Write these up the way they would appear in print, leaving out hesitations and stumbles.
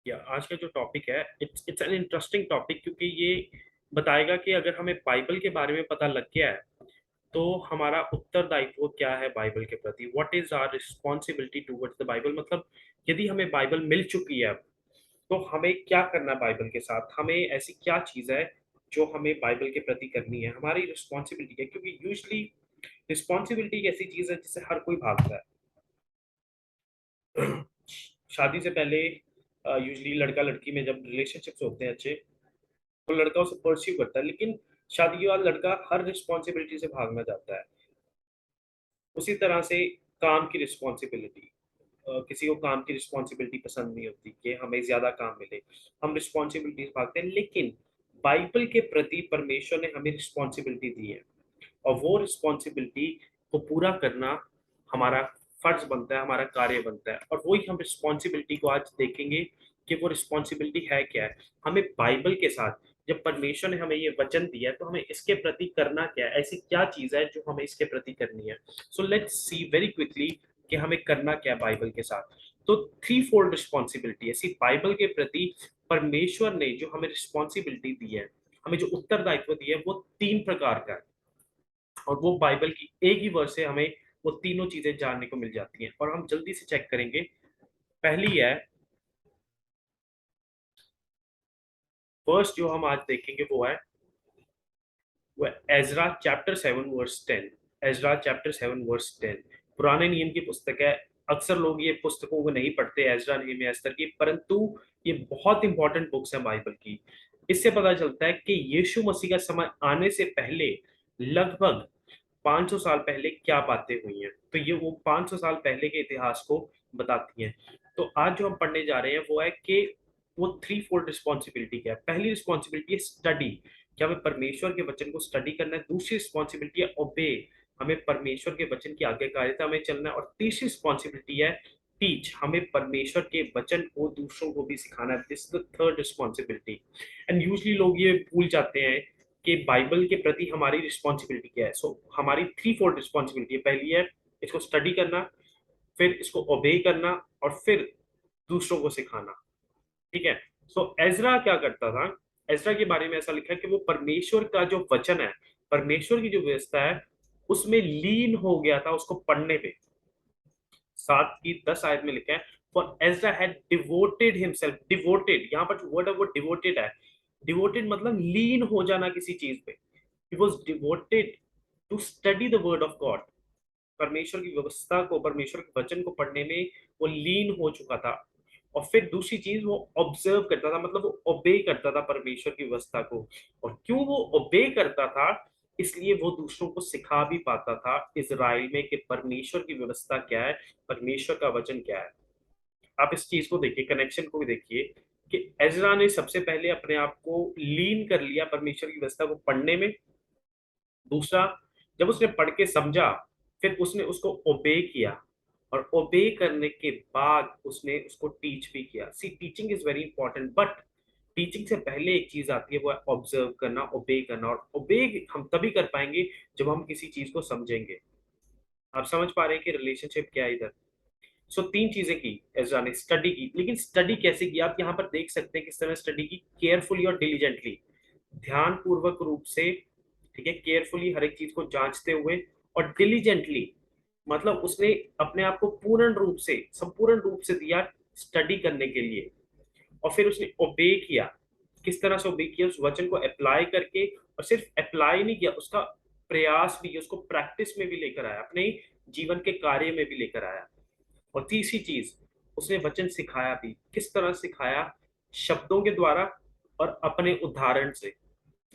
या आज का जो टॉपिक है it's it's an interesting topic, क्योंकि ये बताएगा कि अगर हमें बाइबल के बारे में पता लग गया है तो हमारा उत्तरदायित्व क्या है बाइबल के प्रति। What is our responsibility towards the Bible. मतलब यदि हमें बाइबल मिल चुकी है अब, तो हमें क्या करना है बाइबल के साथ। हमें ऐसी क्या चीज है जो हमें बाइबल के प्रति करनी है, हमारी रिस्पॉन्सिबिलिटी है। क्योंकि यूजली रिस्पॉन्सिबिलिटी एक ऐसी चीज है जिससे हर कोई भागता है। शादी से पहले यूजली लड़का लड़की में जब रिलेशनशिप्स होते हैं अच्छे, तो लड़का उसे परस्यू करता है, लेकिन शादी के बाद लड़का हर रिस्पॉन्सिबिलिटी से भागना चाहता है। उसी तरह से काम की रिस्पॉन्सिबिलिटी, किसी को काम की रिस्पॉन्सिबिलिटी पसंद नहीं होती कि हमें ज्यादा काम मिले, हम रिस्पॉन्सिबिलिटी भागते हैं। लेकिन बाइबल के प्रति परमेश्वर ने हमें रिस्पॉन्सिबिलिटी दी है, और वो रिस्पॉन्सिबिलिटी को पूरा करना हमारा फर्ज बनता है, हमारा कार्य बनता है। और वही हम रिस्पॉन्सिबिलिटी को आज देखेंगे कि वो रिस्पॉन्सिबिलिटी है क्या है। हमें बाइबल के साथ, जब परमेश्वर ने हमें ये वचन दिया है, तो हमें इसके प्रति करना क्या है, ऐसी क्या चीज है जो हमें इसके प्रति करनी है। So let's see very quickly कि हमें करना क्या है बाइबल के साथ। तो थ्री फोल्ड रिस्पॉन्सिबिलिटी है सिर्फ बाइबल के प्रति। परमेश्वर ने जो हमें रिस्पॉन्सिबिलिटी दी है, हमें जो उत्तरदायित्व दिया है, वो तीन प्रकार का है। और वो बाइबल की एक ही वर्ष से हमें वो तीनों चीजें जानने को मिल जाती हैं, और हम जल्दी से चेक करेंगे। पहली है, फर्स्ट जो हम आज देखेंगे वो है Ezra chapter 7 verse 10। Ezra chapter 7 verse 10 पुराने नियम की पुस्तक है। अक्सर लोग ये पुस्तकों को नहीं पढ़ते, एजरा नेहमिया एस्तर की, परंतु ये बहुत इंपॉर्टेंट बुक्स हैं बाइबल की। इससे पता चलता है कि यीशु मसीह का समय आने से पहले लगभग 500 साल पहले क्या बातें हुई हैं। तो ये वो 500 साल पहले के इतिहास को बताती हैं। तो आज जो हम पढ़ने जा रहे हैं वो है कि वो थ्री फोल्ड रिस्पॉन्सिबिलिटी क्या है। पहली रिस्पॉन्सिबिलिटी है स्टडी, कि हमें परमेश्वर के वचन को स्टडी करना है। दूसरी रिस्पॉन्सिबिलिटी है ओबे, हमें परमेश्वर के वचन की आज्ञाकारिता में चलना है। और तीसरी रिस्पॉन्सिबिलिटी है टीच, हमें परमेश्वर के वचन को दूसरों को भी सिखाना है। This the third responsibility. And usually लोग ये भूल जाते हैं कि बाइबल के प्रति हमारी रिस्पॉन्सिबिलिटी क्या है। सो हमारी थ्री फोल्ड रिस्पॉन्सिबिलिटी है। पहली है इसको स्टडी करना, फिर इसको ओबे करना, और फिर दूसरों को सिखाना। ठीक है। सो एजरा क्या करता था। एजरा के बारे में ऐसा लिखा है कि वो परमेश्वर का जो वचन है, परमेश्वर की जो व्यवस्था है, उसमें लीन हो गया था उसको पढ़ने पे। 7 की 10 आयत में लिखा है, for Ezra had devoted himself. Devoted, यहाँ पर जो वर्ड है वो डिवोटेड है। डिवोटेड मतलब लीन हो जाना किसी चीज पे। He was devoted to study the word of God. परमेश्वर की व्यवस्था को, परमेश्वर के वचन को पढ़ने में वो लीन हो चुका था। और फिर दूसरी चीज, वो ऑब्जर्व करता था, मतलब वो ओबे करता था परमेश्वर की व्यवस्था को। और क्यों वो ओबे करता था, इसलिए वो दूसरों को सिखा भी पाता था इजराइल में कि परमेश्वर की व्यवस्था क्या है, परमेश्वर का वचन क्या है। आप इस चीज को देखिए, कनेक्शन को भी देखिए कि एजरा ने सबसे पहले अपने आप को लीन कर लिया परमेश्वर की व्यवस्था को पढ़ने में। दूसरा, जब उसने पढ़ के समझा, फिर उसने उसको ओबे किया। और ओबे करने के बाद उसने उसको टीच भी किया। See teaching is very important, but teaching से पहले एक चीज आती है, वो है ऑब्जर्व करना, ओबे करना। और ओबे हम तभी कर पाएंगे जब हम किसी चीज को समझेंगे। आप समझ पा रहे हैं कि रिलेशनशिप क्या है इधर। सो तीन चीजें की एजरा ने, स्टडी की। लेकिन स्टडी कैसे की, आप यहाँ पर देख सकते हैं किस तरह स्टडी की। केयरफुली और डिलीजेंटली, ध्यान पूर्वक रूप से। ठीक है, केयरफुली हर एक चीज को जांचते हुए, और डिलीजेंटली मतलब उसने अपने आप को पूर्ण रूप से, संपूर्ण रूप से दिया स्टडी करने के लिए। और फिर उसने ओबे किया। किस तरह से ओबे किया, उस वचन को अप्लाई करके। और सिर्फ अप्लाई नहीं किया, उसका प्रयास भी, उसको प्रैक्टिस में भी लेकर आया, अपने जीवन के कार्य में भी लेकर आया। और तीसरी चीज, उसने वचन सिखाया भी। किस तरह सिखाया, शब्दों के द्वारा और अपने उदाहरण से।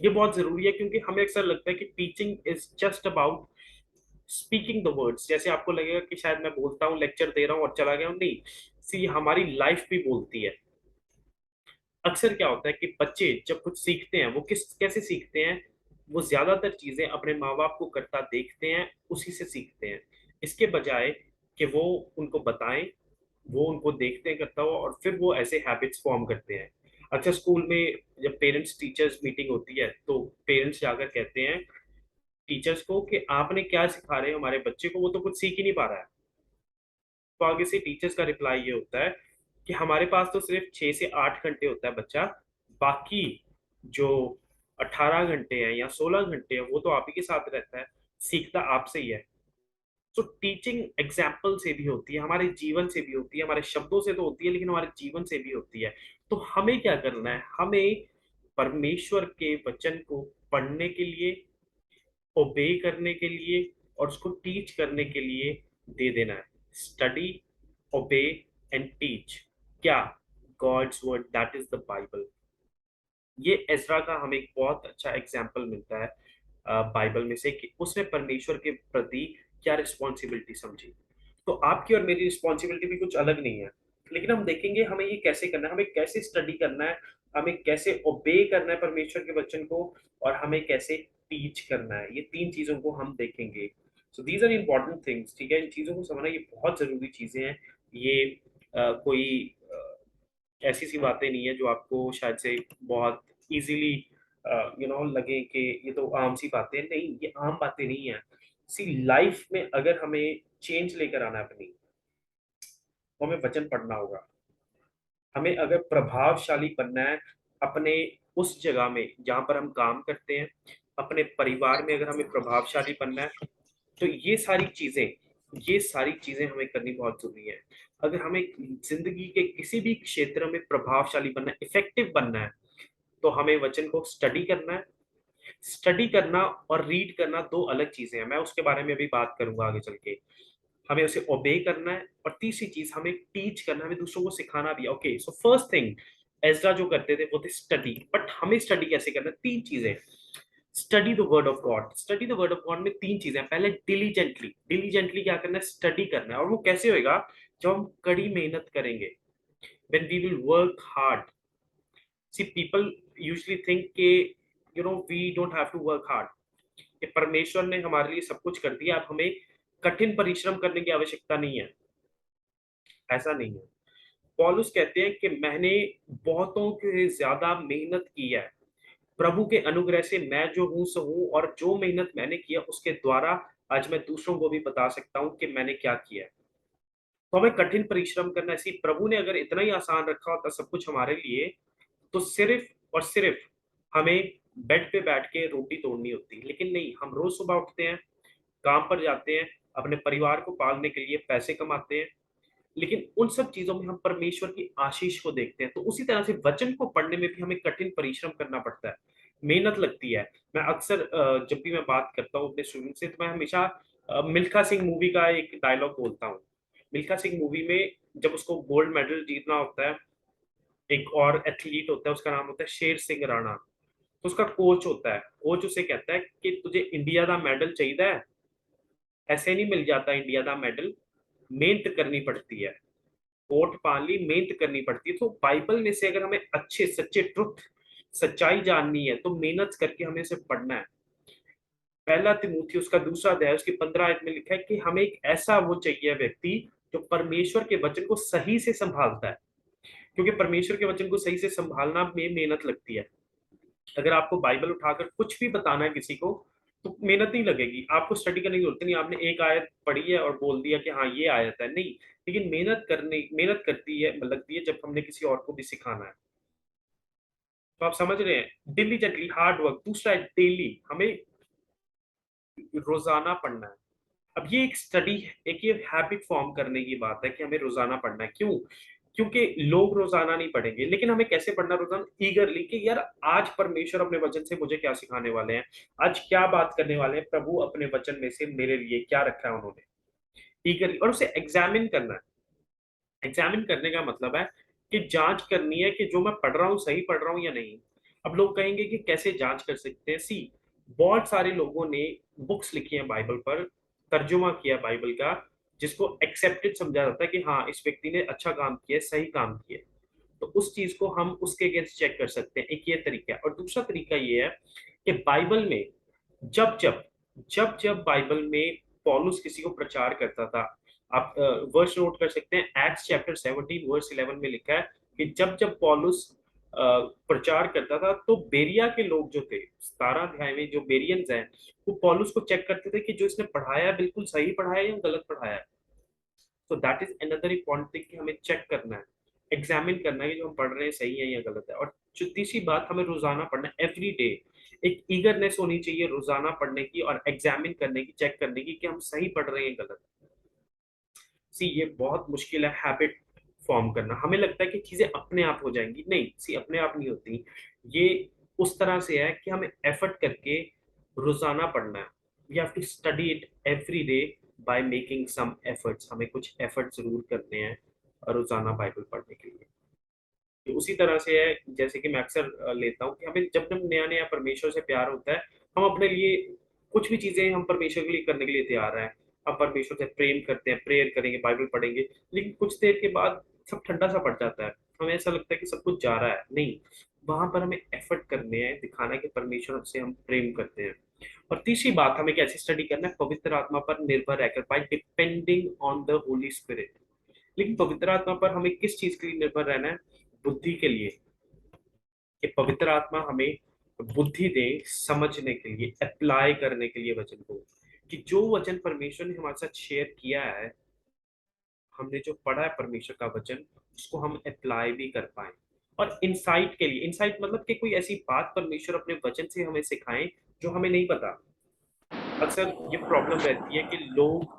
ये बहुत जरूरी है, क्योंकि हमें अक्सर लगता है कि teaching is just about speaking the words. जैसे आपको लगेगा कि शायद मैं बोलता हूँ, लेक्चर दे रहा हूँ और चला गया हूँ। नहीं, सी हमारी लाइफ भी बोलती है। अक्सर क्या होता है कि बच्चे जब कुछ सीखते हैं, वो किस कैसे सीखते हैं, वो ज्यादातर चीजें अपने माँ बाप को करता देखते हैं, उसी से सीखते हैं। इसके बजाय कि वो उनको बताएं, वो उनको देखते हैं करता हो, और फिर वो ऐसे हैबिट्स फॉर्म करते हैं। अच्छा, स्कूल में जब पेरेंट्स टीचर्स मीटिंग होती है, तो पेरेंट्स जाकर कहते हैं टीचर्स को कि आपने क्या सिखा रहे हैं हमारे बच्चे को, वो तो कुछ सीख ही नहीं पा रहा है। तो आगे से टीचर्स का रिप्लाई ये होता है कि हमारे पास तो सिर्फ 6 से 8 घंटे होता है बच्चा, बाकी जो 18 घंटे हैं या 16 घंटे हैं वो तो आप ही के साथ रहता है, सीखता आपसे ही है। तो टीचिंग एग्जाम्पल से भी होती है, हमारे जीवन से भी होती है, हमारे शब्दों से तो होती है लेकिन हमारे जीवन से भी होती है। तो हमें क्या करना है, हमें परमेश्वर के वचन को पढ़ने के लिए, ओबे करने के लिए और उसको टीच करने के लिए दे देना है। Study, obey and teach. क्या? God's word, that is the Bible. ये एजरा का हमें एक बहुत अच्छा एग्जाम्पल मिलता है बाइबल में से, कि उसने परमेश्वर के प्रति क्या रिस्पॉन्सिबिलिटी समझी। तो आपकी और मेरी रिस्पॉन्सिबिलिटी भी कुछ अलग नहीं है, लेकिन हम देखेंगे हमें ये कैसे करना है, हमें कैसे स्टडी करना है, हमें कैसे ओबे करना है परमेश्वर के वचन को, और हमें कैसे टीच करना है। ये तीन चीजों को हम देखेंगे। So these are important things, ठीक है। इन चीजों को समझना ये बहुत जरूरी चीजें हैं। ये कोई ऐसी सी बातें नहीं है जो आपको शायद से बहुत इजीली लगे कि ये तो आम सी बातें, नहीं, ये आम बातें नहीं है। सी लाइफ में अगर हमें चेंज लेकर आना है अपनी, तो हमें वचन पढ़ना होगा। हमें अगर प्रभावशाली बनना है अपने उस जगह में जहां पर हम काम करते हैं, अपने परिवार में अगर हमें प्रभावशाली बनना है, तो ये सारी चीजें हमें करनी बहुत जरूरी है। अगर हमें जिंदगी के किसी भी क्षेत्र में प्रभावशाली बनना है, इफेक्टिव बनना है, तो हमें वचन को स्टडी करना है। स्टडी करना और रीड करना दो अलग चीजें हैं, मैं उसके बारे में अभी बात करूंगा आगे चल के। हमें उसे ओबे करना है, और तीसरी चीज हमें टीच करना, हमें दूसरों को सिखाना भी है। Okay, so first thing Ezra जो करते थे वो थे स्टडी। बट हमें स्टडी कैसे करना है? तीन चीजें। Study the word of God. Study the word of God में तीन चीजें। पहले डिलीजेंटली। डिलीजेंटली क्या करना है? स्टडी करना है। और वो कैसे होएगा? जब हम कड़ी मेहनत करेंगे, when we will work hard. See, people usually think कि we don't have to work hard, कि परमेश्वर ने हमारे लिए सब कुछ कर दिया, अब हमें कठिन परिश्रम करने की आवश्यकता नहीं है। ऐसा नहीं है। पौलुस कहते हैं कि मैंने बहुतों के ज्यादा मेहनत की है, प्रभु के अनुग्रह से मैं जो हूं सो हूं, और जो मेहनत मैंने किया उसके द्वारा आज मैं दूसरों को भी बता सकता हूं कि मैंने क्या किया है। तो हमें कठिन परिश्रम करना है। ऐसी प्रभु ने अगर इतना ही आसान रखा होता सब कुछ हमारे लिए, तो सिर्फ और सिर्फ हमें बेड पे बैठ के रोटी तोड़नी होती। लेकिन नहीं, हम रोज सुबह उठते हैं, काम पर जाते हैं, अपने परिवार को पालने के लिए पैसे कमाते हैं, लेकिन उन सब चीजों में हम परमेश्वर की आशीष को देखते हैं। तो उसी तरह से वचन को पढ़ने में भी हमें कठिन परिश्रम करना पड़ता है, मेहनत लगती है। मैं अक्सर जब भी मैं बात करता हूँ अपने स्टूडेंट से, तो मैं हमेशा मिल्खा सिंह मूवी का एक डायलॉग बोलता हूँ। मिल्खा सिंह मूवी में जब उसको गोल्ड मेडल जीतना होता है, एक और एथलीट होता है, उसका नाम होता है शेर सिंह राणा। तो उसका कोच होता है, कोच उसे कहता है कि तुझे इंडिया का मेडल चाहिए है, ऐसे नहीं मिल जाता इंडिया का मेडल, मेहनत करनी पड़ती है। कोट पान ली, मेहनत करनी पड़ती है। तो बाइबल में से अगर हमें अच्छे सच्चे ट्रुथ, सच्चाई जाननी है, तो मेहनत करके हमें इसे पढ़ना है। पहला तिमुथी उसका दूसरा अध्याय उसकी 15 आयत में लिखा है कि हमें एक ऐसा वो चाहिए व्यक्ति जो परमेश्वर के वचन को सही से संभालता है, क्योंकि परमेश्वर के वचन को सही से संभालना में मेहनत लगती है। अगर आपको बाइबल उठाकर कुछ भी बताना है किसी को, तो मेहनत नहीं लगेगी, आपको स्टडी करने की जरूरत नहीं। आपने एक आयत पढ़ी है और बोल दिया कि हाँ ये आयत है, नहीं। लेकिन मेहनत करती है, लगती है जब हमने किसी और को भी सिखाना है। तो आप समझ रहे हैं, डिलीजेंटली हार्ड वर्क। दूसरा है डेली, हमें रोजाना पढ़ना है। अब ये एक स्टडी है, एक ये हैबिट फॉर्म करने की बात है कि हमें रोजाना पढ़ना है। क्यों? क्योंकि लोग रोजाना नहीं पढ़ेंगे, लेकिन हमें कैसे पढ़ना रोजाना? ईगरली, कि यार आज परमेश्वर अपने वचन से मुझे क्या सिखाने वाले हैं, आज क्या बात करने वाले हैं प्रभु अपने वचन में से मेरे लिए क्या रखा है उन्होंने। ईगरली, और उसे एग्जामिन करना है। एग्जामिन करने का मतलब है कि जांच करनी है कि जो मैं पढ़ रहा हूँ सही पढ़ रहा हूँ या नहीं। अब लोग कहेंगे कि कैसे जांच कर सकते हैं। सी, बहुत सारे लोगों ने बुक्स लिखी हैं बाइबल पर, तर्जुमा किया बाइबल का, जिसको एक्सेप्टेड समझा जाता है कि हाँ इस व्यक्ति ने अच्छा काम किया, सही काम किया। तो उस चीज को हम उसके अगेंस्ट चेक कर सकते हैं। एक ये तरीका है। और दूसरा तरीका ये है कि बाइबल में जब जब जब जब बाइबल में पौलुस किसी को प्रचार करता था, आप वर्स नोट कर सकते हैं, एक्ट्स चैप्टर 17 वर्स 11 में लिखा है कि जब जब पौलुस प्रचार करता था, तो बेरिया के लोग जो थे, 17 अध्याय में जो बेरियंस हैं, वो पौलुस को चेक करते थे कि जो इसने पढ़ाया है बिल्कुल सही पढ़ाया है या गलत पढ़ाया है। तो that is another important thing कि हमें चेक करना है। एग्जामिन करना है कि जो हम पढ़ रहे हैं सही है या गलत है। और जो तीसरी बात, हमें रोजाना पढ़ना है, एवरी डे। एक ईगरनेस होनी चाहिए रोजाना पढ़ने की और एग्जामिन करने की, चेक करने की कि हम सही पढ़ रहे हैं गलत। सी ये बहुत मुश्किल है हैबिट फॉर्म करना। हमें लगता है कि चीजें अपने आप हो जाएंगी, नहीं सी अपने आप नहीं होती। ये उस तरह से है कि हमें एफर्ट करके रोजाना पढ़ना है। We have to study it every day by making some efforts. हमें कुछ एफर्ट जरूर करने हैं रोजाना बाइबल पढ़ने के लिए। तो उसी तरह से है जैसे कि मैं अक्सर लेता हूँ कि हमें जब जब नया नया परमेश्वर से प्यार होता है, हम अपने लिए कुछ भी चीजें हम परमेश्वर के लिए करने के लिए तैयार हैं। हम परमेश्वर से प्रेम करते हैं, प्रेयर करेंगे, बाइबल पढ़ेंगे, लेकिन कुछ देर के बाद सब ठंडा सा पड़ जाता है। हमें ऐसा लगता है कि सब कुछ जा रहा है, नहीं। वहां पर हमें एफर्ट करने हैं, दिखाना है कि परमेश्वर से हम प्रेम करते हैं। और तीसरी बात, हमें कैसे स्टडी करना है? पवित्र आत्मा पर निर्भर रहकर, by depending on the holy spirit. लेकिन पवित्र आत्मा पर हमें किस चीज के लिए निर्भर रहना है? बुद्धि के लिए। कि पवित्र आत्मा हमें बुद्धि दे समझने के लिए, अप्लाई करने के लिए वचन को, कि जो वचन परमेश्वर ने हमारे साथ शेयर किया है, हमने जो पढ़ा है परमेश्वर का वचन, उसको हम अप्लाई भी कर पाए। और इंसाइट के लिए, इंसाइट मतलब कि कोई ऐसी बात परमेश्वर अपने वचन से हमें सिखाएं जो हमें नहीं पता। अक्सर ये प्रॉब्लम रहती है कि लोग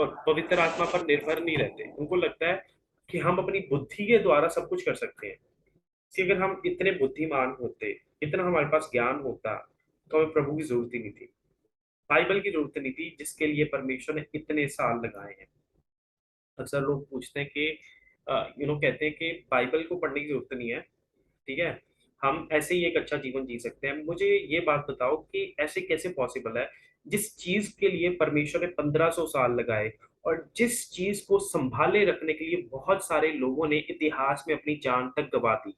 पवित्र आत्मा पर निर्भर नहीं रहते। उनको लगता है कि हम अपनी बुद्धि के द्वारा सब कुछ कर सकते हैं। कि अगर हम इतने बुद्धिमान होते, इतना हमारे पास ज्ञान होता, तो हमें प्रभु की जरूरत ही नहीं थी, बाइबल की जरूरत नहीं थी, जिसके लिए परमेश्वर ने इतने साल लगाए हैं। अक्सर लोग पूछते हैं कि कहते हैं कि बाइबल को पढ़ने की जरूरत नहीं है, ठीक है, हम ऐसे ही एक अच्छा जीवन जी सकते हैं। मुझे ये बात बताओ कि ऐसे कैसे पॉसिबल है, जिस चीज के लिए परमेश्वर ने 1500 साल लगाए, और जिस चीज को संभाले रखने के लिए बहुत सारे लोगों ने इतिहास में अपनी जान तक गवा दी,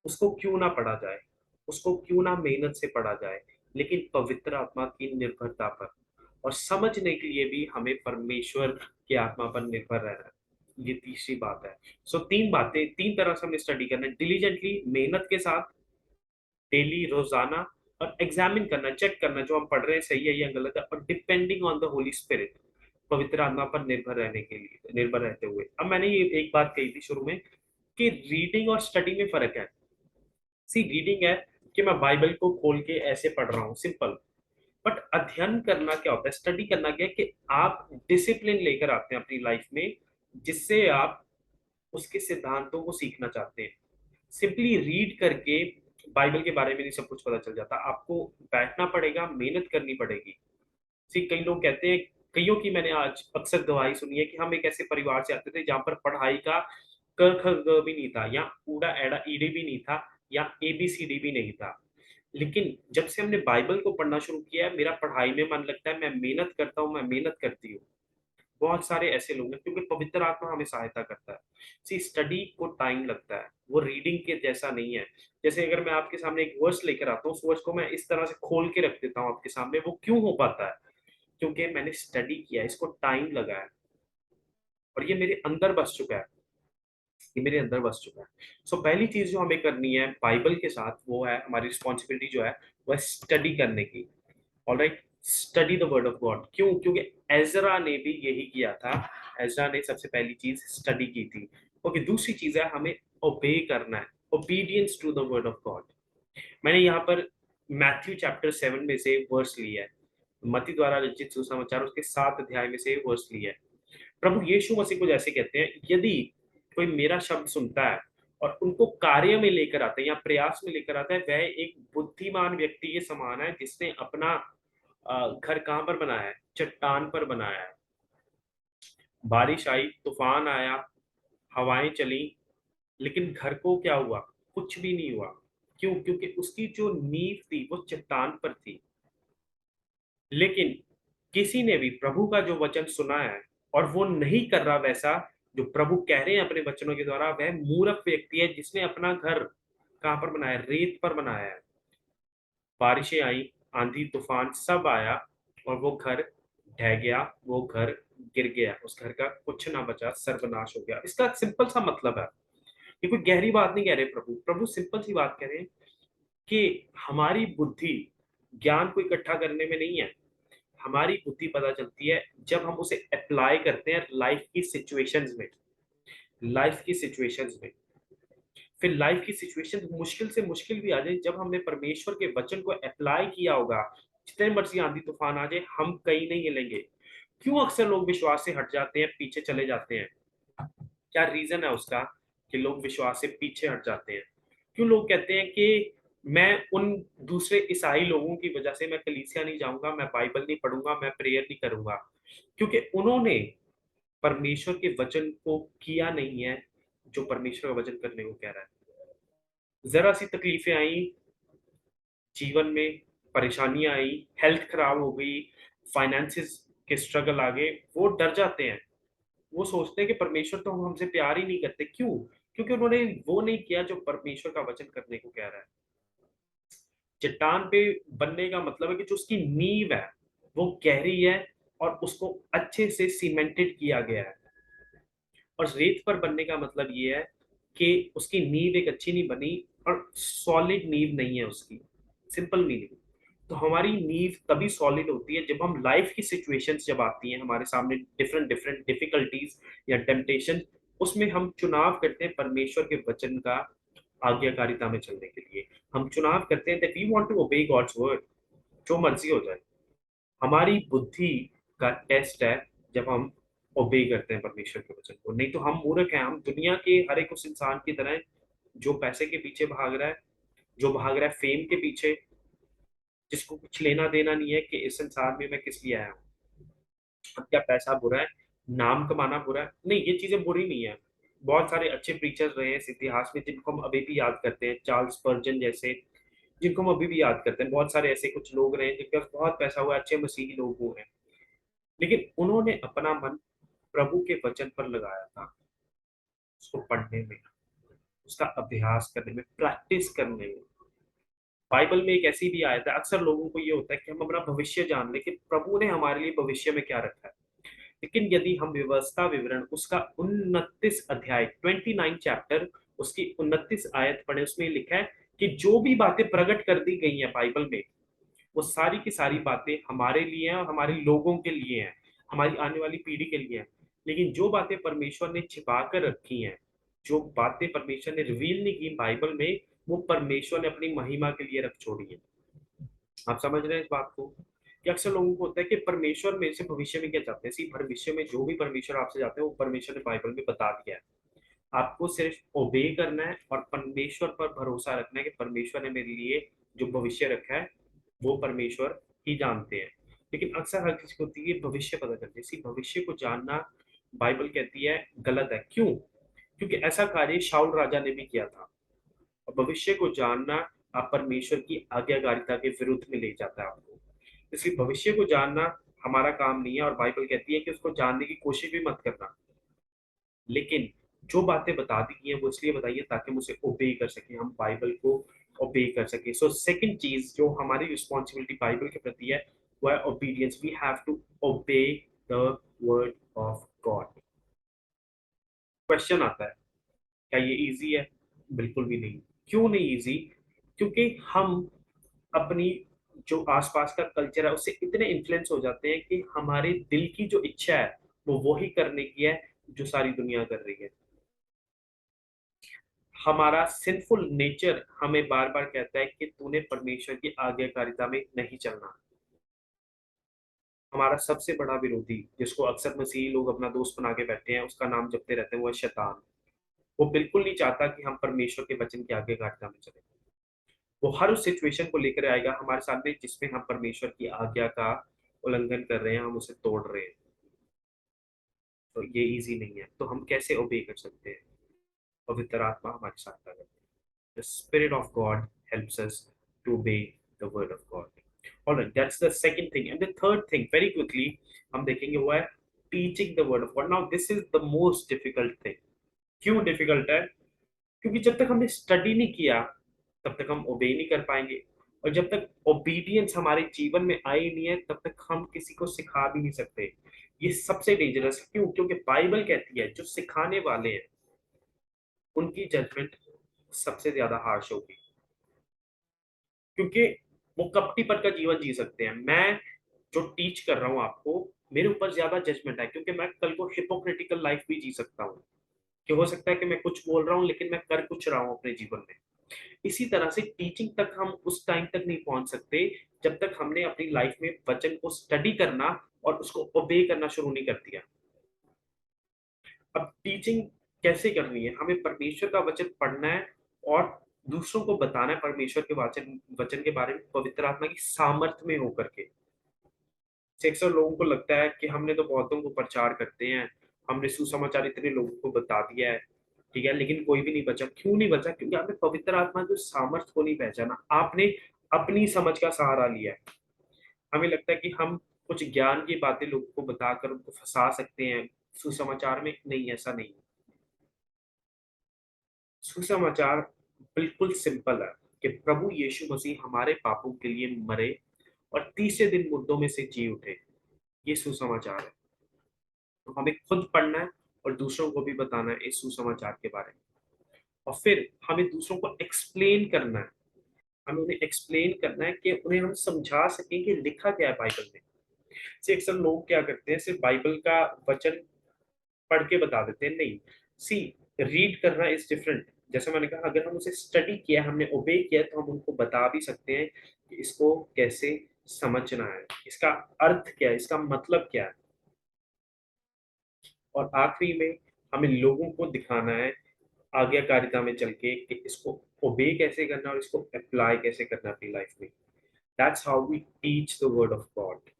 उसको क्यों ना पढ़ा जाए, उसको क्यों ना मेहनत से पढ़ा जाए, लेकिन पवित्र आत्मा की निर्भरता पर और समझने के लिए भी हमें परमेश्वर की आत्मा पर निर्भर रहना है। ये तीसरी बात है। सो तीन बातें, तीन तरह से हमें स्टडी करना है: डिलीजेंटली, मेहनत के साथ, डेली, रोजाना, और एग्जामिन करना, चेक करना जो हम पढ़ रहे हैं सही है या गलत है, और depending on the holy spirit, पवित्र आत्मा पर निर्भर रहने के लिए, निर्भर रहते हुए। अब मैंने ये एक बात कही थी शुरू में कि रीडिंग और स्टडी में फर्क है। सी रीडिंग है कि मैं बाइबल को खोल के ऐसे पढ़ रहा हूँ, सिंपल। बट अध्ययन करना क्या होता है, स्टडी करना क्या है, कि आप डिसिप्लिन लेकर आते हैं अपनी लाइफ में, जिससे आप उसके सिद्धांतों को सीखना चाहते हैं। सिंपली रीड करके बाइबल के बारे में नहीं सब कुछ पता चल जाता, आपको बैठना पड़ेगा, मेहनत करनी पड़ेगी। सी कई लोग कहते हैं, कईयों की मैंने आज अक्सर गवाही सुनी है कि हम एक ऐसे परिवार से आते थे जहां पर पढ़ाई का क ख ग भी नहीं था, या ऊड़ा एड़ा ईड़ी भी नहीं था, या ABCD भी नहीं था। लेकिन जब से हमने बाइबल को पढ़ना शुरू किया है, मेरा पढ़ाई में मन लगता है, मैं मेहनत करता हूँ, मैं मेहनत करती हूँ। बहुत सारे ऐसे लोग हैं, क्योंकि पवित्र आत्मा हमें सहायता करता है। सी स्टडी को टाइम लगता है, वो रीडिंग के जैसा नहीं है। जैसे अगर मैं आपके सामने एक वर्स लेकर आता हूँ, उस वर्स को मैं इस तरह से खोल के रख देता हूँ आपके सामने, वो क्यों हो पाता है? क्योंकि मैंने स्टडी किया, इसको टाइम लगा है, और ये मेरे अंदर बस चुका है, ये मेरे अंदर बस चुका है। सो पहली चीज जो हमें करनी है बाइबल के साथ, वो है हमारी रिस्पॉन्सिबिलिटी जो है, वह स्टडी करने की। Alright, study the word of God. क्यों? क्योंकि एजरा ने भी यही किया था। एजरा ने सबसे पहली चीज स्टडी की थी। ओके, दूसरी चीज है हमें ओबे करना है, obedience to the word of God. मैंने यहाँ पर मैथ्यू चैप्टर 7 में से वर्स लिया है, मती द्वारा रचित सुसमाचार उसके 7 अध्याय में से वर्स लिया है। प्रभु यीशु मसीह को जैसे कहते हैं, यदि कोई मेरा शब्द सुनता है और उनको कार्य में लेकर आता है या प्रयास में लेकर आता है, वह एक बुद्धिमान व्यक्ति के समान है, जिसने अपना घर कहाँ पर बनाया है? चट्टान पर बनाया है। बारिश आई, तूफान आया, हवाएं चली, लेकिन घर को क्या हुआ? कुछ भी नहीं हुआ। क्यों? क्योंकि उसकी जो नींव थी वो चट्टान पर थी। लेकिन किसी ने भी प्रभु का जो वचन सुना है और वो नहीं कर रहा वैसा जो प्रभु कह रहे हैं अपने वचनों के द्वारा, वह मूर्ख व्यक्ति है, जिसने अपना घर कहाँ पर बनाया? रेत पर बनाया है। बारिशें आई, आंधी तूफान सब आया, और वो घर ढह गया, वो घर गिर गया, उस घर का कुछ ना बचा, सर्वनाश हो गया। इसका सिंपल सा मतलब है, ये कोई गहरी बात नहीं कह रहे प्रभु। प्रभु सिंपल सी बात कह रहे हैं कि हमारी बुद्धि ज्ञान को इकट्ठा करने में नहीं है। हमारी बुद्धि पता चलती है जब हम उसे अप्लाई करते हैं लाइफ की सिचुएशंस में। लाइफ की सिचुएशंस में। फिर लाइफ की सिचुएशन मुश्किल से मुश्किल भी आ जाए, जब हमने परमेश्वर के वचन को अप्लाई किया होगा, जितने मर्जी आंधी तूफान आ जाए, हम कहीं नहीं हिलेंगे। क्यों अक्सर लोग विश्वास से हट जाते हैं, पीछे चले जाते हैं? क्या रीजन है उसका कि लोग विश्वास से पीछे हट जाते हैं? क्यों लोग कहते हैं कि मैं उन दूसरे ईसाई लोगों की वजह से मैं कलीसिया नहीं जाऊंगा, मैं बाइबल नहीं पढ़ूंगा, मैं प्रेयर नहीं करूंगा? क्योंकि उन्होंने परमेश्वर के वचन को किया नहीं है, जो परमेश्वर का वचन करने को कह रहा है। जरा सी तकलीफें आई जीवन में, परेशानियां आई, हेल्थ खराब हो गई, फाइनेंसिस के स्ट्रगल आ गए, वो डर जाते हैं। वो सोचते हैं कि परमेश्वर तो हम हमसे प्यार ही नहीं करते। क्यों? क्योंकि उन्होंने वो नहीं किया जो परमेश्वर का वचन करने को कह रहा है। चट्टान पे बनने का मतलब है कि जो उसकी नींव है वो गहरी है और उसको अच्छे से सीमेंटेड किया गया है। और रेत पर बनने का मतलब ये है कि उसकी नींव एक अच्छी नहीं बनी और सॉलिड नींव नहीं है उसकी। Simple meaning. तो हमारी नींव तभी सॉलिड होती है जब हम लाइफ की सिचुएशंस जब आती हैं हमारे सामने, डिफरेंट डिफरेंट डिफिकल्टीज या टेम्पटेशन, उसमें हम चुनाव करते हैं परमेश्वर के वचन का आज्ञाकारिता में चलने के लिए। हम चुनाव करते हैं that we want to obey God's word, जो मर्जी हो जाए। हमारी बुद्धि का टेस्ट है जब हम ओबे करते हैं परमेश्वर के वचन को। नहीं तो हम मूर्ख हैं, हम दुनिया के हर एक उस इंसान की तरह हैं जो पैसे के पीछे भाग रहा है, जो भाग रहा है फेम के पीछे, जिसको कुछ लेना देना नहीं है कि इस संसार में मैं किस लिए आया हूँ। अब क्या पैसा बुरा है, नाम कमाना बुरा है? नहीं, ये चीजें बुरी नहीं है। बहुत सारे अच्छे प्रीचर्स रहे हैं इस इतिहास में जिनको हम अभी भी याद करते हैं, चार्ल्स स्पर्जन जैसे, जिनको हम अभी भी याद करते हैं। बहुत सारे ऐसे कुछ लोग रहे हैं जिनके पास बहुत पैसा हुआ है, अच्छे मसीही लोग हुए हैं, लेकिन उन्होंने अपना मन प्रभु के वचन पर लगाया था, उसको पढ़ने में, उसका अभ्यास करने में, प्रैक्टिस करने में। बाइबल में एक ऐसी भी आयत है, अक्सर लोगों को ये होता है कि हम अपना भविष्य जान लें कि प्रभु ने हमारे लिए भविष्य में क्या रखा है। लेकिन यदि हम व्यवस्था विवरण उसका 29 अध्याय 29 चैप्टर उसकी 29 आयत पढ़े, उसमें लिखा है कि जो भी बातें प्रकट कर दी गई हैं बाइबल में, वो सारी की सारी बातें हमारे लिए हैं और हमारे लोगों के लिए हैं, हमारी आने वाली पीढ़ी के लिए हैं। लेकिन जो बातें परमेश्वर ने छिपा कर रखी हैं, जो बातें परमेश्वर ने रिवील नहीं की बाइबल में, वो परमेश्वर ने अपनी महिमा के लिए रख छोड़ी है। आप समझ रहे हैं इस बात को? कि अक्सर लोगों को होता है कि परमेश्वर मेरे से भविष्य में क्या चाहते हैं। सिर्फ भविष्य में जो भी परमेश्वर आपसे चाहते हैं वो परमेश्वर ने बाइबल में बता दिया है। आपको सिर्फ ओबे करना है और परमेश्वर पर भरोसा रखना है कि परमेश्वर ने मेरे लिए जो भविष्य रखा है वो परमेश्वर ही जानते हैं। लेकिन अक्सर हर किसी को होती है भविष्य पता करते, इसी भविष्य को जानना बाइबल कहती है गलत है। क्यों? क्योंकि ऐसा कार्य शाऊल राजा ने भी किया था। और भविष्य को जानना आप परमेश्वर की आज्ञाकारिता के विरुद्ध में ले जाता है आपको। इसलिए भविष्य को जानना हमारा काम नहीं है, और बाइबल कहती है कि उसको जानने की कोशिश भी मत करना। लेकिन जो बातें बता दी गई हैं वो इसलिए बताइए ताकि हम उसे ओबे कर सकें, हम बाइबल को ओबे कर सकें। सो सेकंड चीज जो हमारी रिस्पॉन्सिबिलिटी बाइबल के प्रति है वो है obedience. We have to obey the word of God. Question आता है, क्या ये इजी है? बिल्कुल भी नहीं। क्यों नहीं इजी? क्योंकि हम अपनी जो आसपास का कल्चर है उससे इतने इन्फ्लुएंस हो जाते हैं कि हमारे दिल की जो इच्छा है वो वही करने की है जो सारी दुनिया कर रही है। हमारा सिंफुल नेचर हमें बार बार कहता है कि तूने परमेश्वर की आज्ञाकारिता में नहीं चलना। हमारा सबसे बड़ा विरोधी, जिसको अक्सर मसीही लोग अपना दोस्त बना के बैठे हैं, उसका नाम जपते रहते हैं, वो है शैतान। वो बिल्कुल नहीं चाहता कि हम परमेश्वर के वचन की आज्ञाकारिता में चलें। वो हर उस सिचुएशन को लेकर आएगा हमारे सामने जिसमें हम परमेश्वर की आज्ञा का उल्लंघन कर रहे हैं, हम उसे तोड़ रहे हैं। तो ये इजी नहीं है। तो हम कैसे ओबे कर सकते हैं? पवित्र आत्मा हमारे साथ है। The Spirit of God helps us to obey the word of God. All right, that's the second thing. And the third thing, very quickly, हम देखेंगे वो है teaching the word of God. Now, this is the most difficult thing. क्यों difficult है? क्योंकि जब तक हमने स्टडी नहीं किया तब तक हम ओबे नहीं कर पाएंगे। और जब तक ओबीडियंस हमारे जीवन में आई नहीं है तब तक हम किसी को सिखा भी नहीं सकते। ये सबसे डेंजरस। क्यों? क्योंकि बाइबल कहती है जो सिखाने वाले हैं उनकी जजमेंट सबसे ज्यादा हार्श होगी, क्योंकि वो कपटीपन का जीवन जी सकते हैं। मैं जो टीच कर रहा हूँ आपको, मेरे ऊपर ज्यादा जजमेंट है क्योंकि मैं कल को हिपोक्रिटिकल लाइफ भी जी सकता हूँ। कि हो सकता है कि मैं कुछ बोल रहा हूँ लेकिन मैं कर कुछ रहा हूँ अपने जीवन में। इसी तरह से टीचिंग तक हम उस टाइम तक नहीं पहुंच सकते जब तक हमने अपनी लाइफ में वचन को स्टडी करना और उसको ओबे करना शुरू नहीं कर दिया। अब टीचिंग कैसे करनी है? हमें परमेश्वर का वचन पढ़ना है और दूसरों को बताना है परमेश्वर के वचन वचन के बारे में पवित्र आत्मा की सामर्थ्य में होकर के। अक्सर लोगों को लगता है कि हमने तो बहुतों को प्रचार करते हैं, हमने सुसमाचार इतने लोगों को बता दिया है, ठीक है, लेकिन कोई भी नहीं बचा। क्यों नहीं बचा? क्योंकि आपने पवित्र आत्मा की सामर्थ्य को नहीं पहचाना, आपने अपनी समझ का सहारा लिया है। हमें लगता है कि हम कुछ ज्ञान की बातें लोगों को बताकर उनको फंसा सकते हैं सुसमाचार में। नहीं, ऐसा नहीं है। सुसमाचार बिल्कुल सिंपल है कि प्रभु यीशु मसीह हमारे पापों के लिए मरे और तीसरे दिन मुर्दों में से जी उठे। ये सुसमाचार है। तो हमें खुद पढ़ना है और दूसरों को भी बताना है इस सुसमाचार के बारे में। और फिर हमें दूसरों को एक्सप्लेन करना है। हमें उन्हें एक्सप्लेन करना है कि उन्हें हम समझा सकें कि लिखा क्या है बाइबल में। से अक्सर लोग क्या करते हैं, सिर्फ बाइबल का वचन पढ़ के बता देते हैं। नहीं, सी, रीड करना इज डिफरेंट। जैसे मैंने कहा, अगर हम उसे स्टडी किया, हमने ओबे किया, तो हम उनको बता भी सकते हैं कि इसको कैसे समझना है, इसका अर्थ क्या है, इसका मतलब क्या है। और आखिरी में हमें लोगों को दिखाना है आज्ञाकारिता में चल के कि इसको ओबे कैसे करना है और इसको अप्लाई कैसे करना है अपनी लाइफ में। That's how we teach the word of God.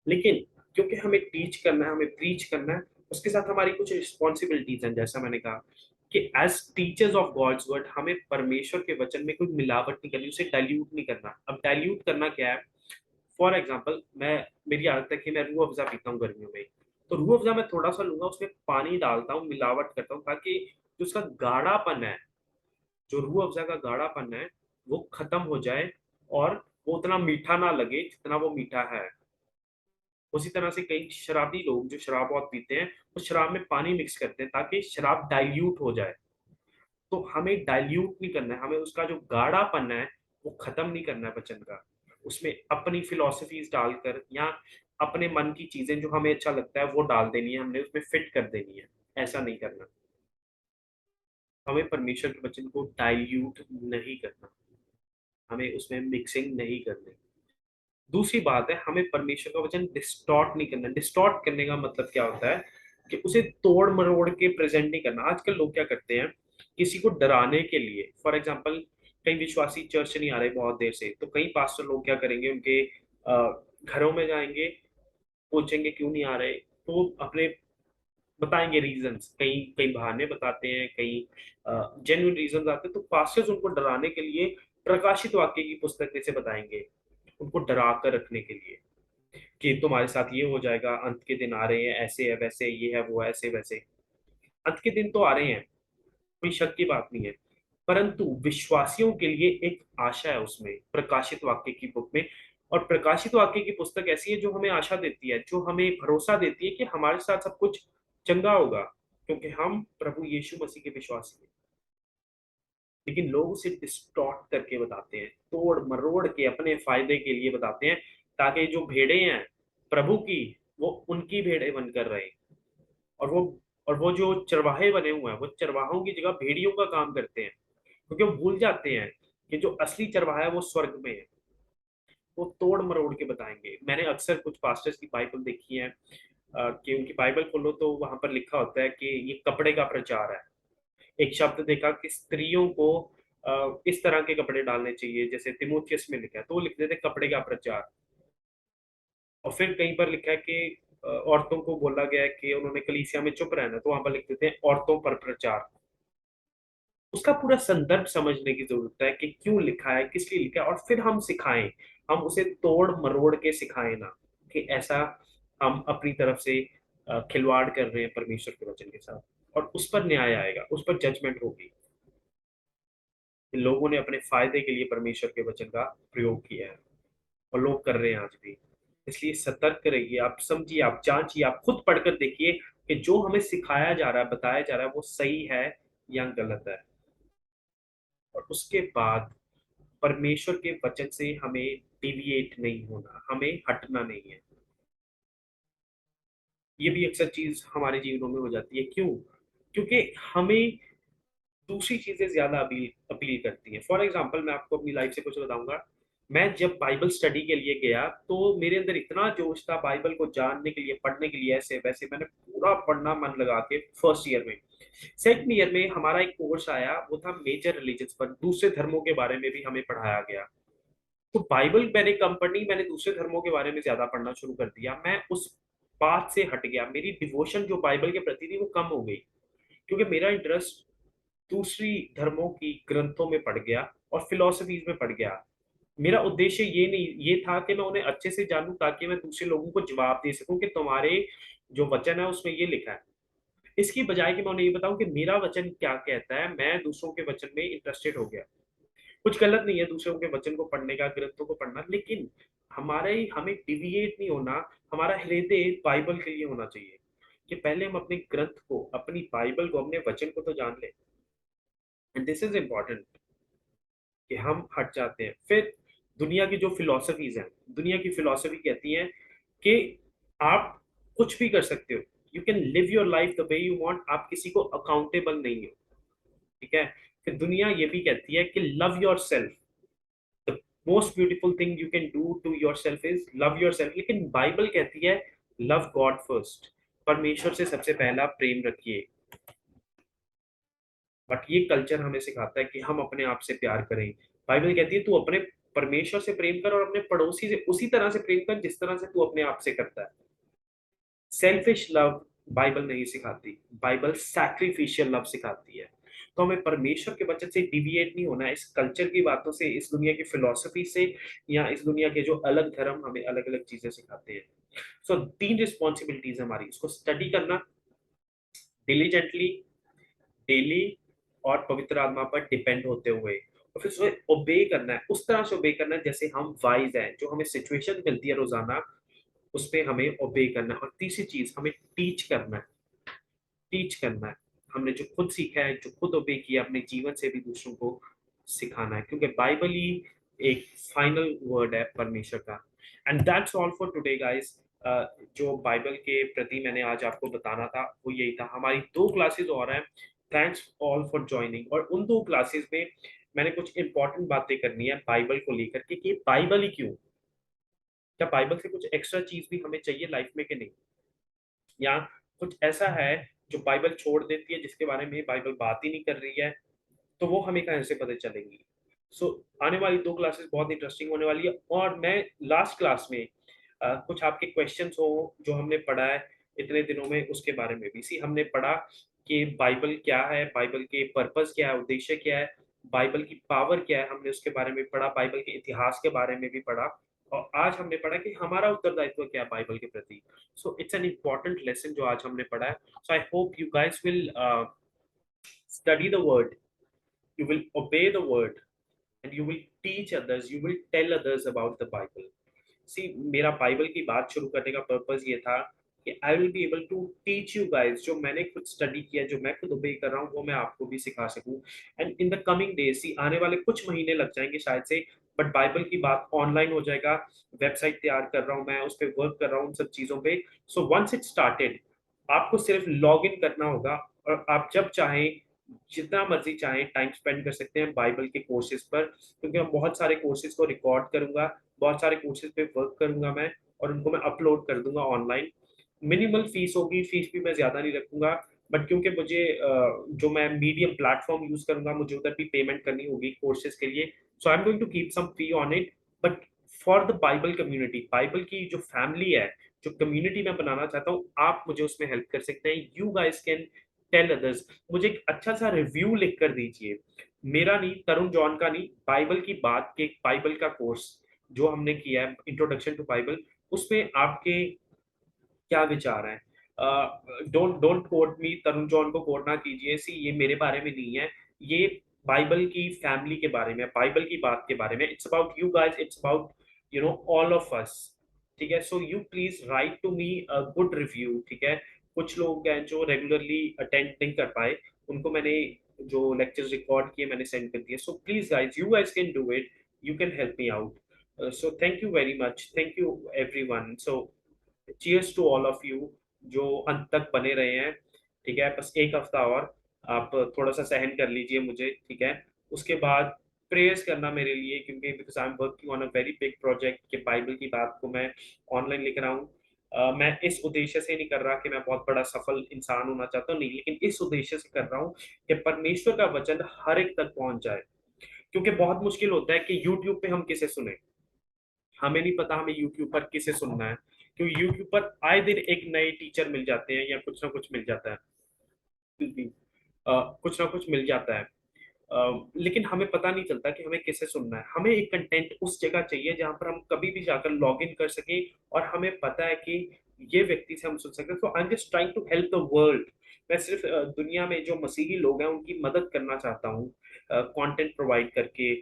लेकिन क्योंकि हमें टीच करना है, हमें प्रीच करना है, उसके साथ हमारी कुछ रिस्पॉन्सिबिलिटीज हैं। जैसा मैंने कहा कि as teachers of God's word हमें परमेश्वर के वचन में कोई मिलावट नहीं करनी, उसे डाइल्यूट नहीं करना। अब डाइल्यूट करना क्या है? फॉर एग्जाम्पल, मेरी आदत है कि मैं रूह अफ़ज़ा पीता हूँ गर्मियों में। तो रूह अफ़ज़ा मैं थोड़ा सा लूंगा, उसमें पानी डालता हूँ, मिलावट करता हूँ, ताकि जो उसका गाढ़ापन है, जो रूह अफ़ज़ा का गाढ़ापन है, वो खत्म हो जाए और वो उतना मीठा ना लगे जितना वो मीठा है। उसी तरह से कई शराबी लोग जो शराब बहुत पीते हैं, वो शराब में पानी मिक्स करते हैं ताकि शराब डाइल्यूट हो जाए। तो हमें डाइल्यूट नहीं करना है, हमें उसका जो गाढ़ापन है वो खत्म नहीं करना है वचन का। उसमें अपनी फिलॉसफीज डालकर या अपने मन की चीजें जो हमें अच्छा लगता है वो डाल देनी है, हमने उसमें फिट कर देनी है। ऐसा नहीं करना। हमें परमेश्वर के वचन को डाइल्यूट नहीं करना, हमें उसमें मिक्सिंग नहीं करनी। दूसरी बात है, हमें परमेश्वर का वचन डिस्टॉर्ट नहीं करना। डिस्टॉर्ट करने का मतलब क्या होता है? कि उसे तोड़ मरोड़ के प्रेजेंट नहीं करना। आजकल लोग क्या करते हैं, किसी को डराने के लिए, फॉर एग्जाम्पल, कई विश्वासी चर्च नहीं आ रहे बहुत देर से, तो कई पास्टर लोग क्या करेंगे, उनके घरों में जाएंगे, पूछेंगे क्यों नहीं आ रहे, तो अपने बताएंगे रीजंस। कई कई बहाने बताते हैं, कई जेन्युइन रीजंस आते हैं, तो पास्टर्स उनको डराने के लिए प्रकाशित वाक्य की पुस्तक में से बताएंगे, उनको डरा कर रखने के लिए कि तुम्हारे साथ ये हो जाएगा, अंत के दिन आ रहे हैं, ऐसे है, वैसे ये है, वो है, ऐसे वैसे। अंत के दिन तो आ रहे हैं, कोई शक की बात नहीं है। परंतु विश्वासियों के लिए एक आशा है उसमें, प्रकाशित वाक्य की बुक में। और प्रकाशित वाक्य की पुस्तक ऐसी है जो हमें आशा देती है, जो हमें भरोसा देती है कि हमारे साथ सब कुछ चंगा होगा, क्योंकि हम प्रभु यीशु मसीह के विश्वासी हैं। लेकिन लोग उसे डिस्टॉर्ट करके बताते हैं, तोड़ मरोड़ के अपने फायदे के लिए बताते हैं, ताकि जो भेड़े हैं प्रभु की, वो उनकी भेड़े बनकर रहे। और वो और वो जो चरवाहे बने हुए हैं, वो चरवाहों की जगह भेड़ियों का काम करते हैं, क्योंकि वो भूल जाते हैं कि जो असली चरवाहा है वो स्वर्ग में है। वो तोड़ मरोड़ के बताएंगे। मैंने अक्सर कुछ पास्टर्स की बाइबल देखी है, कि उनकी बाइबल खोलो तो वहां पर लिखा होता है कि ये कपड़े का प्रचार है। एक शब्द देखा कि स्त्रियों को इस तरह के कपड़े डालने चाहिए, जैसे तिमोथियस में लिखा है, तो वो लिख देते कपड़े का प्रचार। और फिर कहीं पर लिखा है कि औरतों को बोला गया है कि उन्होंने कलीसिया में चुप रहना, तो वहां पर लिख देते हैं औरतों पर प्रचार। उसका पूरा संदर्भ समझने की जरूरत है कि क्यों लिखा है, किस लिए लिखा है, और फिर हम सिखाएं। हम उसे तोड़ मरोड़ के सिखाएं ना कि ऐसा हम अपनी तरफ से खिलवाड़ कर रहे हैं परमेश्वर के वचन के साथ। और उस पर न्याय आएगा, उस पर जजमेंट होगी। लोगों ने अपने फायदे के लिए परमेश्वर के वचन का प्रयोग किया है और लोग कर रहे हैं आज भी। इसलिए सतर्क रहिए, आप समझिए, आप जांचिए, आप खुद पढ़कर देखिए कि जो हमें सिखाया जा रहा है, बताया जा रहा है, वो सही है या गलत है। और उसके बाद परमेश्वर के वचन से हमें डिविएट नहीं होना, हमें हटना नहीं है। ये भी अक्सर चीज हमारे जीवनों में हो जाती है। क्यों? क्योंकि हमें दूसरी चीजें ज्यादा अपील अपील करती हैं। फॉर एग्जाम्पल, मैं आपको अपनी लाइफ से कुछ बताऊंगा। मैं जब बाइबल स्टडी के लिए गया तो मेरे अंदर इतना जोश था बाइबल को जानने के लिए, पढ़ने के लिए, ऐसे वैसे मैंने पूरा पढ़ना मन लगा के फर्स्ट ईयर में। सेकंड ईयर में हमारा एक कोर्स आया, वो था मेजर रिलीजन्स पर, दूसरे धर्मों के बारे में भी हमें पढ़ाया गया। तो बाइबल मैंने कम पढ़ी, मैंने दूसरे धर्मों के बारे में ज्यादा पढ़ना शुरू कर दिया। मैं उस बात से हट गया, मेरी डिवोशन जो बाइबल के प्रति थी वो कम हो गई, क्योंकि मेरा इंटरेस्ट दूसरी धर्मों की ग्रंथों में पड़ गया और फिलोसफीज में पड़ गया। मेरा उद्देश्य ये नहीं, ये था कि मैं उन्हें अच्छे से जानूं ताकि मैं दूसरे लोगों को जवाब दे सकूं कि तुम्हारे जो वचन है उसमें ये लिखा है। इसकी बजाय कि मैं उन्हें ये बताऊं कि मेरा वचन क्या कहता है, मैं दूसरों के वचन में इंटरेस्टेड हो गया। कुछ गलत नहीं है दूसरों के वचन को पढ़ने का, ग्रंथों को पढ़ना, लेकिन हमें डिविएट नहीं होना। हमारा हृदय बाइबल के लिए होना चाहिए कि पहले हम अपने ग्रंथ को, अपनी बाइबल को, अपने वचन को तो जान लें। एंड दिस इज इम्पोर्टेंट कि हम हट जाते हैं फिर दुनिया की जो फिलोसफीज हैं। दुनिया की फिलोसफी कहती है कि आप कुछ भी कर सकते हो, you can live your life the way you want, आप किसी को अकाउंटेबल नहीं हो। ठीक है। फिर दुनिया ये भी कहती है कि love yourself, the most beautiful thing you can do to yourself is love yourself. लेकिन बाइबल कहती है लव गॉड फर्स्ट, परमेश्वर से सबसे पहला प्रेम रखिए। बट ये कल्चर हमें सिखाता है कि हम अपने आप से प्यार करें। बाइबल कहती है तू अपने परमेश्वर से प्रेम कर और अपने पड़ोसी से उसी तरह से प्रेम कर जिस तरह से तू अपने आप से करता है। सेल्फिश लव बाइबल नहीं सिखाती, बाइबल सैक्रिफिशियल लव सिखाती है। तो हमें परमेश्वर के वचन से डिविएट नहीं होना है, इस कल्चर की बातों से, इस दुनिया की फिलोसफी से, या इस दुनिया के जो अलग धर्म हमें अलग अलग चीजें सिखाते हैं। सो तीन रिस्पॉन्सिबिलिटीज हमारी, उसको स्टडी करना डिलीजेंटली, डेली, और पवित्र आत्मा पर डिपेंड होते हुए, और फिर उसे ओबे करना है, उस तरह से ओबे करना है जैसे हम वाइज हैं। जो हमें सिचुएशन मिलती है रोजाना, उस पे हमें ओबे करना है। और तीसरी चीज, हमें टीच करना है। टीच करना है, हमने जो खुद सीखा है, जो खुद ओबे किया, अपने जीवन से भी दूसरों को सिखाना है, क्योंकि बाइबल ही एक फाइनल वर्ड है परमेश्वर का। And that's all for today guys. जो बाइबल के प्रति मैंने आज आपको बताना था वो यही था। हमारी दो क्लासेस और हैं, थैंक्स ऑल फॉर ज्वाइनिंग। और उन दो क्लासेस में मैंने कुछ इंपॉर्टेंट बातें करनी है बाइबल को लेकर के, कि बाइबल ही क्यों, क्या बाइबल से कुछ एक्स्ट्रा चीज भी हमें चाहिए लाइफ में कि नहीं, या कुछ ऐसा है जो बाइबल छोड़ देती है, जिसके बारे में बाइबल बात ही नहीं कर रही है, तो वो हमें कहाँ से पता चलेंगी। सो आने वाली दो क्लासेस बहुत इंटरेस्टिंग होने वाली है। और मैं लास्ट क्लास में कुछ आपके क्वेश्चंस हो जो हमने पढ़ा है इतने दिनों में, उसके बारे में भी सी हमने पढ़ा कि बाइबल क्या है, बाइबल के पर्पस क्या है, उद्देश्य क्या है, बाइबल की पावर क्या है, हमने उसके बारे में पढ़ा, बाइबल के इतिहास के बारे में भी पढ़ा। और आज हमने पढ़ा कि हमारा उत्तरदायित्व क्या है बाइबल के प्रति। So it's an important lesson जो आज हमने पढ़ा है। So I hope you guys will study the word, you will obey the word, and you will teach others, you will tell others about the Bible. See, मेरा Bible की बात शुरू करने का पर्पस ये था कि I will be able to teach you guys, जो मैंने खुद स्टडी किया, जो मैं खुद ओबे कर रहा हूँ, वो मैं आपको भी सिखा सकूं। And in the coming days, see आने वाले कुछ महीने लग जाएंगे शायद से, बट बाइबल की बात ऑनलाइन हो जाएगा। वेबसाइट तैयार कर रहा हूँ मैं, उस पर वर्क कर रहा हूँ उन सब चीज़ों पे। सो वंस इट स्टार्टेड, आपको सिर्फ लॉग इन करना होगा, और आप जब चाहें, जितना मर्जी चाहें, टाइम स्पेंड कर सकते हैं बाइबल के कोर्सेज पर, क्योंकि मैं बहुत सारे कोर्सेज को रिकॉर्ड करूंगा, बहुत सारे कोर्सेज पे वर्क करूंगा मैं, और उनको मैं अपलोड कर दूंगा ऑनलाइन। मिनिमल फीस होगी, फीस भी मैं ज्यादा नहीं रखूंगा, बट क्योंकि मुझे जो मैं मीडियम प्लेटफॉर्म यूज करूंगा, मुझे उधर भी पेमेंट करनी होगी कोर्सेज के लिए। So I am going to keep some fee on it, but for the Bible community, Bible की जो फैमिली है, जो कम्युनिटी मैं बनाना चाहता हूँ, आप मुझे उसमें हेल्प कर सकते हैं। You guys can tell others, मुझे एक अच्छा सा रिव्यू लिख कर दीजिए, मेरा नहीं, तरुण जॉन का नहीं, बाइबल की बात के बाइबल का कोर्स जो हमने किया है, इंट्रोडक्शन टू बाइबल, उसमें आपके क्या विचार हैं। Don't don't quote me, Tarun John को कोट ना कीजिए, सी ये मेरे बारे में नहीं है, ये बाइबल की फैमिली के बारे में, बाइबल की बात के बारे में। It's about you guys, it's about all of us. ठीक है। So you please write to me a good review. ठीक है। कुछ लोग हैं जो रेगुलरली अटेंड नहीं कर पाए, उनको मैंने जो लेक्चर्स रिकॉर्ड किए मैंने सेंड कर दिए। So please guys, you guys can do it, you can help me out. So thank you very much, thank you everyone. So cheers to all of you जो अंत तक बने रहे हैं। ठीक है, बस एक हफ्ता और आप थोड़ा सा सहन कर लीजिए मुझे, ठीक है। उसके बाद प्रेयर्स करना मेरे लिए, क्योंकि because I am working on a very big project कि बाइबल की बात को मैं ऑनलाइन लेकर आऊँ। मैं इस उद्देश्य से नहीं कर रहा कि मैं बहुत बड़ा सफल इंसान होना चाहता हूँ, नहीं, लेकिन इस उद्देश्य से कर रहा हूँ कि परमेश्वर का वचन हर एक तक पहुंच जाए। क्योंकि बहुत मुश्किल होता है कि यूट्यूब पे हम किसे सुने, हमें नहीं पता हमें यूट्यूब पर किसे सुनना है, क्योंकि यूट्यूब पर आए दिन एक नए टीचर मिल जाते हैं या कुछ ना कुछ मिल जाता है। कुछ ना कुछ मिल जाता है। लेकिन हमें पता नहीं चलता कि हमें किसे सुनना है। हमें एक कंटेंट उस जगह चाहिए जहां पर हम कभी भी जाकर लॉग इन कर सके और हमें पता है कि ये व्यक्ति से हम सुन सकते हैं। तो I am just trying to help the world. मैं सिर्फ दुनिया में जो मसीही लोग हैं उनकी मदद करना चाहता हूँ कंटेंट प्रोवाइड करके।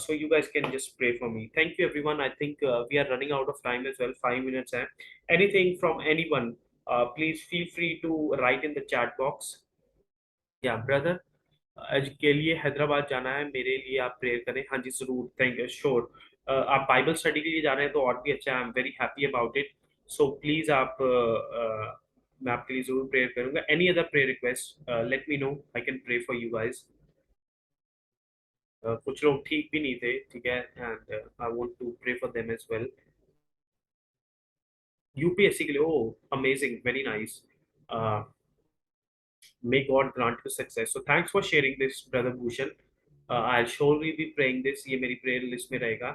So you guys can just pray for me. Thank you everyone. I think we are running out of time as well. 5 minutes है. Anything from anyone, please feel free to write in the chat box. या brother, आज के लिए हैदराबाद जाना है, मेरे लिए आप प्रेयर करें। हाँ जी जरूर, थैंक यू, श्योर। आप बाइबल स्टडी के लिए जा रहे हैं तो और भी अच्छा है, I am very happy about it. So please आप मैं आपके लिए जरूर प्रेयर करूंगा। Any other prayer request let me know, I can pray for you guys. कुछ लोग ठीक भी नहीं थे, ठीक है, and I want to pray for them as well. UPSC के लिए, oh amazing, very nice. May God grant you success. So thanks for sharing this, brother Bhushan. I'll surely be praying this. ये मेरी prayer list में रहेगा,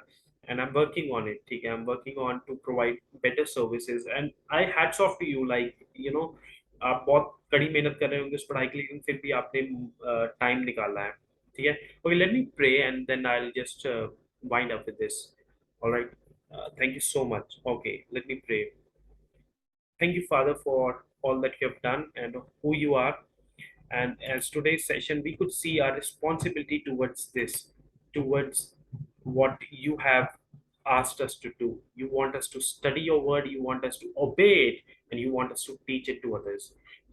and I'm working on it. ठीक है, I'm working on to provide better services. And I hats off to you, like you know, आप बहुत कड़ी मेहनत कर रहे होंगे उस पढ़ाई के लिए, लेकिन फिर भी आपने टाइम निकाला है, ठीक है। Okay, let me pray and then I'll just wind up with this. All right. Thank you so much. Okay, let me pray. Thank you, Father, for all that you have done and who you are. And as today's session, we could see our responsibility towards this, towards what you have asked us to do. You want us to study your word, you want us to obey it, and you want us to teach it to others.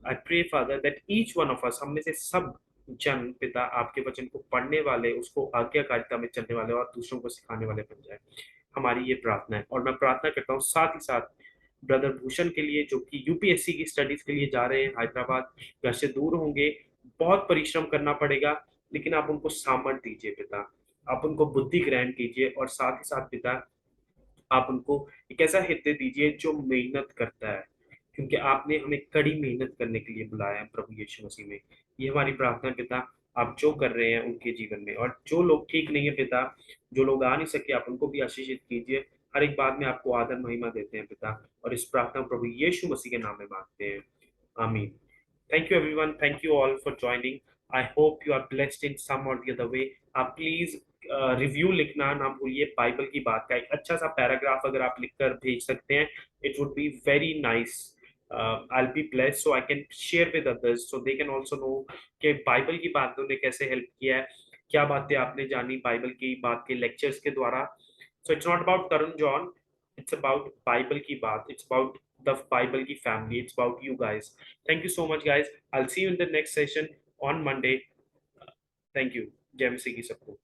I pray, Father, that each one of us, हम में से सब जन पिता आपके वचन को पढ़ने वाले, उसको आज्ञाकारिता में चलने वाले और दूसरों को सिखाने वाले बन जाए। हमारी ये प्रार्थना है, और मैं प्रार्थना करता हूँ साथ ही साथ ब्रदर भूषण के लिए, जो कि यूपीएससी की स्टडीज के लिए जा रहे हैं हैदराबाद, घर से दूर होंगे, बहुत परिश्रम करना पड़ेगा, लेकिन आप उनको सामर्थ्य दीजिए पिता, आप उनको बुद्धि ग्रहण कीजिए, और साथ ही साथ पिता आप उनको एक ऐसा हृदय दीजिए जो मेहनत करता है, क्योंकि आपने हमें कड़ी मेहनत करने के लिए बुलाया है प्रभु यीशु मसीह में। ये हमारी प्रार्थना पिता, आप जो कर रहे हैं उनके जीवन में, और जो लोग ठीक नहीं है पिता, जो लोग आ नहीं सके, आप उनको भी आशीषित कीजिए। हर एक बात में आपको आदर महिमा देते हैं पिता, और इस प्रार्थना प्रभु यीशु मसीह के नाम में मांगते हैं, आमीन। Thank you, everyone. Thank you all for joining. I hope you are blessed in some or the other way. आप प्लीज रिव्यू लिखना ना भूलिए, बाइबल की बात का एक अच्छा सा पैराग्राफ अगर आप लिखकर भेज सकते हैं, it would be very nice. I'll be blessed so I can share with others so they can also know कि बाइबल की बातों ने कैसे हेल्प किया है, क्या बातें आपने जानी बाइबल की बात के लेक्चर्स के द्वारा। So it's not about Tarun John, it's about Bible की बात, it's about the बाइबल की family, it's about you guys. Thank you so much, guys. I'll see you in the next session on Monday. Thank you. जय मसीह की सबको।